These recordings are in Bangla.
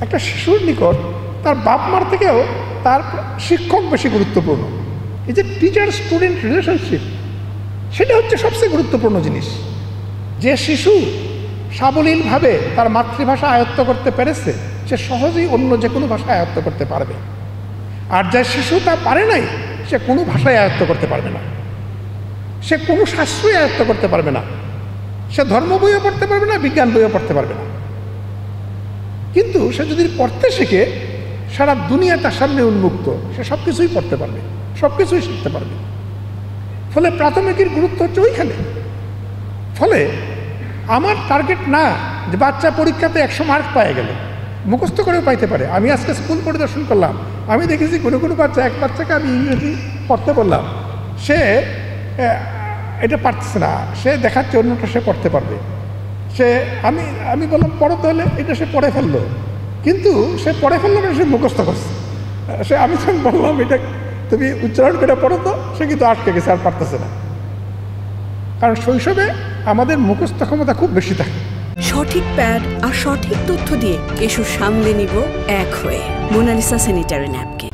একটা শিশুর নিকট তার বাপ মার থেকেও তার শিক্ষক বেশি গুরুত্বপূর্ণ। এই যে টিচার স্টুডেন্ট রিলেশনশিপ, সেটা হচ্ছে সবচেয়ে গুরুত্বপূর্ণ জিনিস। যে শিশু সাবলীলভাবে তার মাতৃভাষা আয়ত্ত করতে পেরেছে, সে সহজেই অন্য যে কোনো ভাষা আয়ত্ত করতে পারবে। আর যে শিশু তা পারে নাই, সে কোনো ভাষায় আয়ত্ত করতে পারবে না, সে কোনো শাস্ত্রই আয়ত্ত করতে পারবে না, সে ধর্ম বইও পড়তে পারবে না, বিজ্ঞান বইও পড়তে পারবে না। কিন্তু সে যদি পড়তে শিখে, সারা দুনিয়া তার সামনে উন্মুক্ত, সে সব কিছুই পড়তে পারবে, সব কিছুই শিখতে পারবে। ফলে প্রাথমিকের গুরুত্ব হচ্ছে ওইখানে। ফলে আমার টার্গেট না যে বাচ্চা পরীক্ষাতে 100 মার্ক পায়ে গেল, মুখস্থ করেও পাইতে পারে। আমি আজকে স্কুল পরিদর্শন করলাম, আমি দেখেছি কোনো কোনো বাচ্চা, এক বাচ্চাকে আমি ইংরেজি পড়তে বললাম, সে এটা পারছে না, সে দেখাচ্ছে অন্যটা সে পড়তে পারবে। সে আমি বললাম পড়ো তাহলে, এটা সে পড়ে ফেললো, কিন্তু সে পড়ে ফেললো না, সে মুখস্থ করছে। আমি যখন বললাম এটা তুমি উচ্চারণ করে পড়ো তো, সে কিন্তু আটকে গেছে, আর পারতেছে না। কারণ শৈশবে আমাদের মুখস্থ ক্ষমতা খুব বেশি থাকে। সঠিক প্যাড আর সঠিক তথ্য দিয়ে কেশু সামলে নিব এক হয়ে মোনালিসা স্যানিটারি ন্যাপকিন।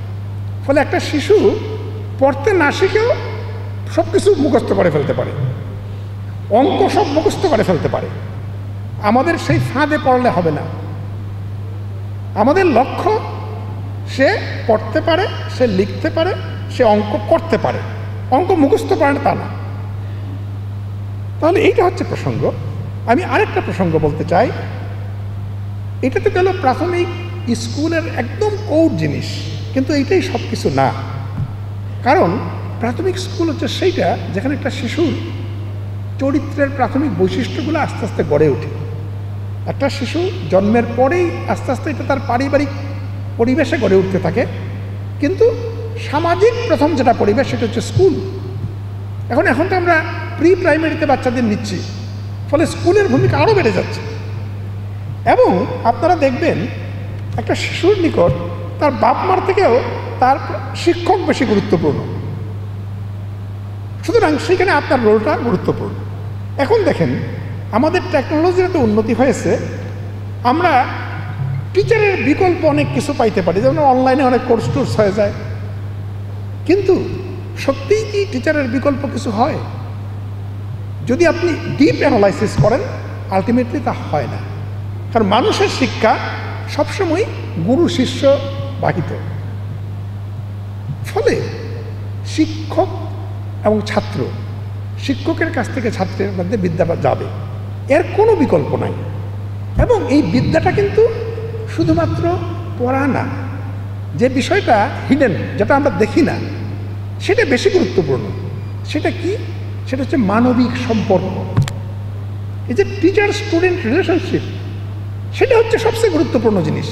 ফলে একটা শিশু পড়তে না শিখেও সব কিছু মুখস্থ করে ফেলতে পারে, অঙ্ক সব মুখস্থ করে ফেলতে পারে। আমাদের সেই ফাঁদে পড়লে হবে না। আমাদের লক্ষ্য সে পড়তে পারে, সে লিখতে পারে, সে অঙ্ক করতে পারে, অঙ্ক মুখস্থ পারে না তা না। তাহলে এইটা হচ্ছে প্রসঙ্গ। আমি আরেকটা প্রসঙ্গ বলতে চাই। এটা তো গেল প্রাথমিক স্কুলের একদম কোর জিনিস, কিন্তু এইটাই সব কিছু না। কারণ প্রাথমিক স্কুল হচ্ছে সেইটা যেখানে একটা শিশুর চরিত্রের প্রাথমিক বৈশিষ্ট্যগুলো আস্তে আস্তে গড়ে ওঠে। একটা শিশু জন্মের পরেই আস্তে আস্তে এটা তার পারিবারিক পরিবেশে গড়ে উঠতে থাকে, কিন্তু সামাজিক প্রথম যেটা পরিবেশ সেটা হচ্ছে স্কুল। এখন তো আমরা প্রি প্রাইমারিতে বাচ্চাদের নিচ্ছি, ফলে স্কুলের ভূমিকা আরও বেড়ে যাচ্ছে। এবং আপনারা দেখবেন একটা শিশুর নিকট তার বাপ মার থেকেও তার শিক্ষক বেশি গুরুত্বপূর্ণ। সুতরাং সেখানে আপনার রোলটা গুরুত্বপূর্ণ। এখন দেখেন আমাদের টেকনোলজির এত উন্নতি হয়েছে, আমরা টিচারের বিকল্প অনেক কিছু পাইতে পারি, যেমন অনলাইনে অনেক কোর্স টোর্স হয়ে যায়। কিন্তু সত্যিই কি টিচারের বিকল্প কিছু হয়? যদি আপনি ডিপ অ্যানালাইসিস করেন, আলটিমেটলি তা হয় না। কারণ মানুষের শিক্ষা সবসময় গুরু শিষ্য বাহিত। ফলে শিক্ষক এবং ছাত্র, শিক্ষকের কাছ থেকে ছাত্রের মধ্যে বিদ্যা যাবে, এর কোনো বিকল্প নাই। এবং এই বিদ্যাটা কিন্তু শুধুমাত্র পড়া না, যে বিষয়টা হিডেন, যেটা আমরা দেখি না, সেটা বেশি গুরুত্বপূর্ণ। সেটা কি? সেটা হচ্ছে মানবিক সম্পর্ক। এই যে টিচার স্টুডেন্ট রিলেশনশিপ, সেটা হচ্ছে সবচেয়ে গুরুত্বপূর্ণ জিনিস।